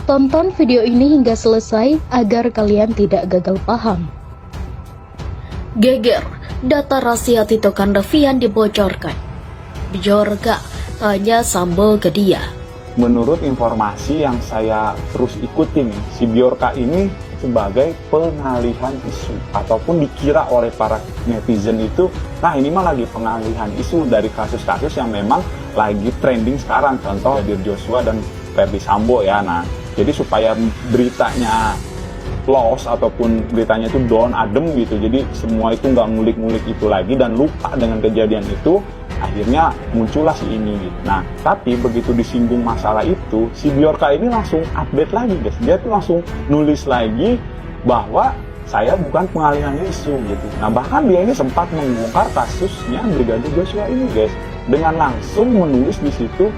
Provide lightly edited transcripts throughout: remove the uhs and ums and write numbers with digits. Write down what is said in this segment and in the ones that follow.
Tonton video ini hingga selesai agar kalian tidak gagal paham. Geger, data rahasia Tito Karnavian dibocorkan. Bjorka tanya Sambo ke dia. Menurut informasi yang saya terus ikutin, si Bjorka ini sebagai pengalihan isu ataupun dikira oleh para netizen itu, nah ini mah lagi pengalihan isu dari kasus-kasus yang memang lagi trending sekarang, contoh Brigadir Joshua dan Ferdy Sambo ya. Nah, jadi supaya beritanya lost ataupun beritanya itu down, adem gitu, jadi semua itu nggak ngulik-ngulik itu lagi dan lupa dengan kejadian itu, akhirnya muncullah si ini gitu. Nah, tapi begitu disinggung masalah itu, si Bjorka ini langsung update lagi guys. Dia tuh langsung nulis lagi bahwa saya bukan pengalihan isu gitu. Nah, bahkan dia ini sempat membongkar kasusnya Brigadir Joshua ini guys, dengan langsung menulis di situ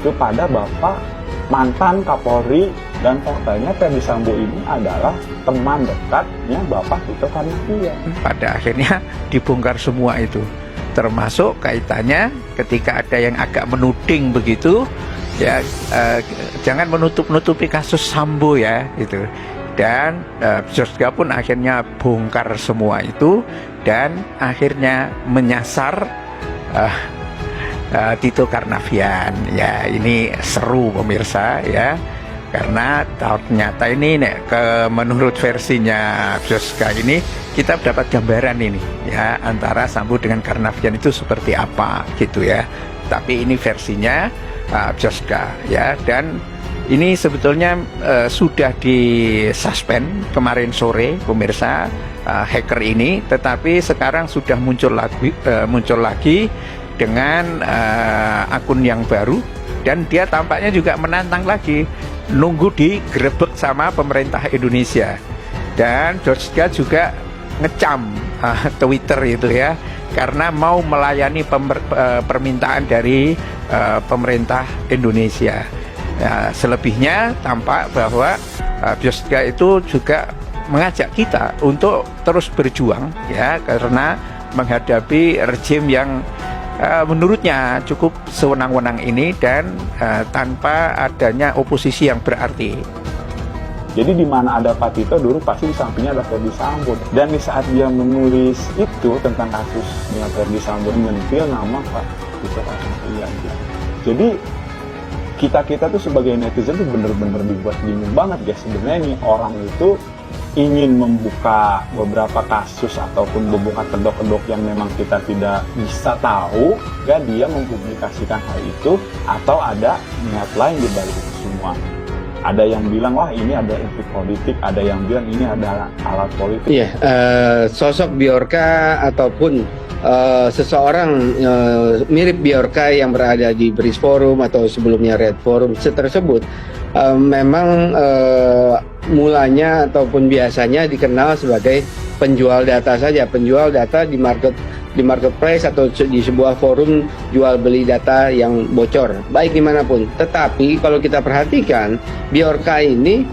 kepada Bapak mantan Kapolri, dan faktanya Ferdy Sambo ini adalah teman dekatnya Bapak Tito Karnavian. Pada akhirnya dibongkar semua itu, termasuk kaitannya ketika ada yang agak menuding begitu ya, jangan menutup-nutupi kasus Sambo ya itu, dan Joshua pun akhirnya bongkar semua itu dan akhirnya menyasar Tito Karnavian ya. Ini seru pemirsa ya, karena ternyata ini menurut versinya Joshua ini kita dapat gambaran ini ya, antara Sambo dengan Karnavian itu seperti apa gitu ya. Tapi ini versinya Joshua ya, dan ini sebetulnya sudah disuspend kemarin sore pemirsa, hacker ini, tetapi sekarang sudah muncul lagi dengan akun yang baru, dan dia tampaknya juga menantang lagi, nunggu digerebek sama pemerintah Indonesia. Dan Joshua juga ngecam Twitter itu ya, karena mau melayani permintaan dari pemerintah Indonesia. Selebihnya tampak bahwa Joshua itu juga mengajak kita untuk terus berjuang ya, karena menghadapi rejim yang menurutnya cukup sewenang-wenang ini, dan tanpa adanya oposisi yang berarti. Jadi di mana ada Pak Tito dulu pasti di sampingnya ada Ferdy Sambo. Dan di saat dia menulis itu tentang kasusnya Ferdy Sambo, menyentil nama Pak Tito Karnavian. Jadi kita tuh sebagai netizen tuh bener-bener dibuat bingung banget guys. Sebenarnya nih orang itu ingin membuka beberapa kasus ataupun membuka kedok-kedok yang memang kita tidak bisa tahu, ya dia mempublikasikan hal itu, atau ada niat lain di balik itu semua. Ada yang bilang wah ini ada intrik politik, ada yang bilang ini ada alat politik. Iya, sosok Bjorka ataupun seseorang mirip Bjorka yang berada di Bris Forum atau sebelumnya Red Forum tersebut memang mulanya ataupun biasanya dikenal sebagai penjual data saja, penjual data di marketplace atau di sebuah forum jual beli data yang bocor, baik dimanapun. Tetapi kalau kita perhatikan, Bjorka ini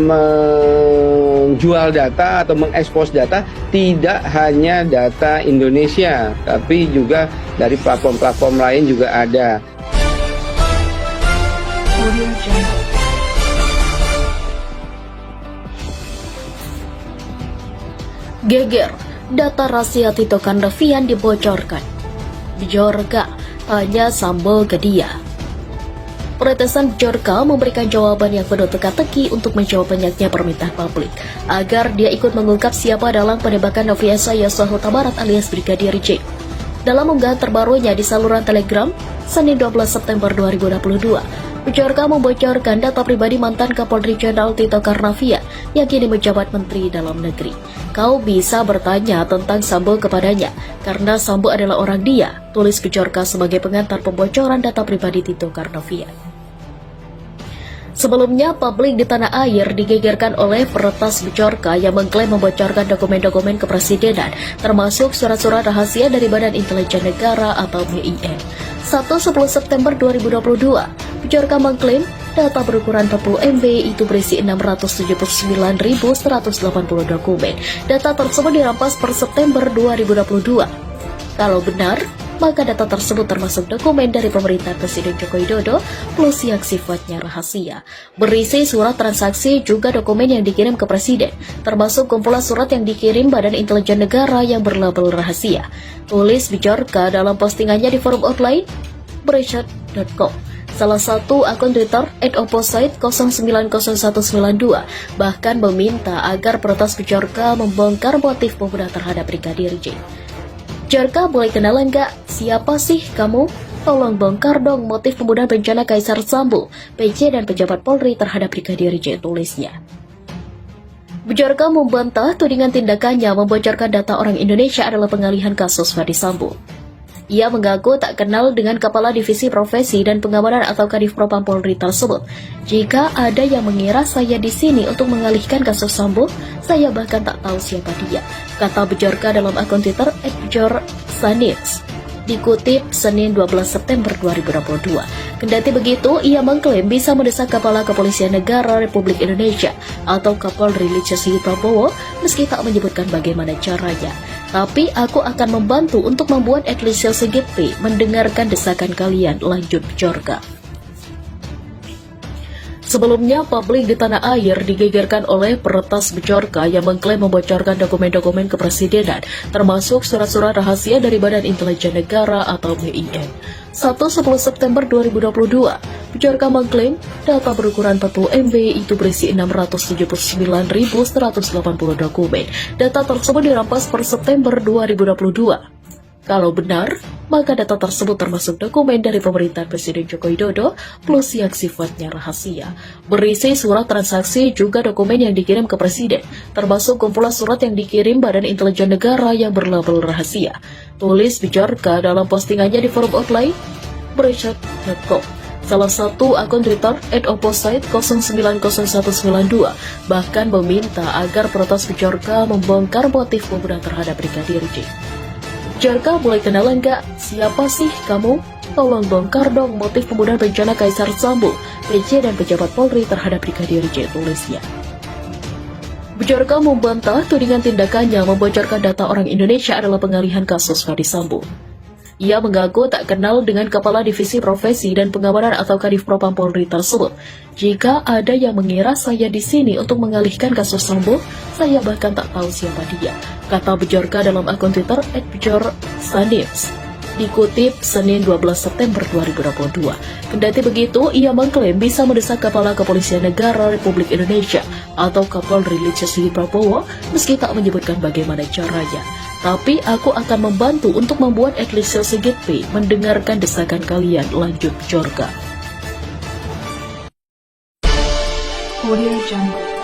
menjual data atau mengekspos data tidak hanya data Indonesia, tapi juga dari platform-platform lain juga ada. Geger, data rahasia Tito Karnavian dibocorkan. Bjorka tanya Sambo ke dia. Peretesan Bjorka memberikan jawaban yang penuh teka-teki untuk menjawab banyaknya permintaan publik agar dia ikut mengungkap siapa dalam penembakan Nofriansah Yosua Huta Barat alias Brigadir J. Dalam unggahan terbarunya di saluran Telegram, Senin 12 September 2022, Bjorka membocorkan data pribadi mantan Kapolri Jenderal Tito Karnavian yang kini menjabat Menteri Dalam Negeri. Kau bisa bertanya tentang Sambo kepadanya, karena Sambo adalah orang dia, tulis Bjorka sebagai pengantar pembocoran data pribadi Tito Karnavian. Sebelumnya, publik di tanah air digegerkan oleh peretas Bjorka yang mengklaim membocorkan dokumen-dokumen kepresidenan, termasuk surat-surat rahasia dari Badan Intelijen Negara atau BIN. 1-10 September 2022, Bjorka mengklaim data berukuran 40 MB itu berisi 679.180 dokumen. Data tersebut dirampas per September 2022. Kalau benar, maka data tersebut termasuk dokumen dari pemerintahan Presiden Joko Widodo plus yang sifatnya rahasia. Berisi surat transaksi juga dokumen yang dikirim ke Presiden, termasuk kumpulan surat yang dikirim Badan Intelijen Negara yang berlabel rahasia. Tulis Bjorka dalam postingannya di forum online Breitbart.com. Salah satu akun Twitter @opposite090192 bahkan meminta agar peretas Bjorka membongkar motif pembunuhan terhadap Brigadir J. Bjorka, boleh kenalan gak? Siapa sih kamu? Tolong bongkar dong motif pembunuhan berencana Kaisar Sambo, PC dan pejabat Polri terhadap Brigadir J, tulisnya. Bjorka membantah tudingan tindakannya membocorkan data orang Indonesia adalah pengalihan kasus Ferdy Sambo. Ia mengaku tak kenal dengan Kepala Divisi Profesi dan Pengamanan atau Kadif Propam Polri tersebut. Jika ada yang mengira saya di sini untuk mengalihkan kasus Sambo, saya bahkan tak tahu siapa dia, kata Bjorka dalam akun Twitter @bjorsanix. Dikutip Senin 12 September 2022. Kendati begitu, ia mengklaim bisa mendesak Kepala Kepolisian Negara Republik Indonesia atau Kapolri Listio Sigit Prabowo meski tak menyebutkan bagaimana caranya. Tapi aku akan membantu untuk membuat Listio Sigit mendengarkan desakan kalian, lanjut Bjorka. Sebelumnya, publik di tanah air digegerkan oleh peretas Bjorka yang mengklaim membocorkan dokumen-dokumen kepresidenan, termasuk surat-surat rahasia dari Badan Intelijen Negara atau BIN. 1 September 2022, Bjorka mengklaim data berukuran 40 MB itu berisi 679.180 dokumen. Data tersebut dirampas per September 2022. Kalau benar, maka data tersebut termasuk dokumen dari pemerintahan Presiden Joko Widodo plus yang sifatnya rahasia. Berisi surat transaksi juga dokumen yang dikirim ke Presiden, termasuk kumpulan surat yang dikirim Badan Intelijen Negara yang berlabel rahasia. Tulis Bjorka dalam postingannya di forum online Breitbart.com. Salah satu akun Twitter @opposite090192 bahkan meminta agar peretas Bjorka membongkar motif pembunuhan terhadap Brigadir J. Bjorka, boleh kenalan gak? Siapa sih kamu? Tolong bongkar dong motif pembunuhan berencana Kaisar Sambo, PC dan pejabat Polri terhadap Brigadir J, tulisnya. Bjorka membantah tudingan tindakannya membocorkan data orang Indonesia adalah pengalihan kasus Ferdy Sambo. Ia mengaku tak kenal dengan Kepala Divisi Profesi dan Pengamanan atau Kadif Propam Polri tersebut. Jika ada yang mengira saya di sini untuk mengalihkan kasus Sambo, saya bahkan tak tahu siapa dia, kata Bjorka dalam akun Twitter @bjorsanix. Dikutip Senin 12 September 2022. Kendati begitu, ia mengklaim bisa mendesak Kepala Kepolisian Negara Republik Indonesia atau Kapolri Listio Sigit Prabowo meski tak menyebutkan bagaimana caranya. Tapi aku akan membantu untuk membuat Listio Sigit mendengarkan desakan kalian, lanjut Bjorka. Audio Jungle.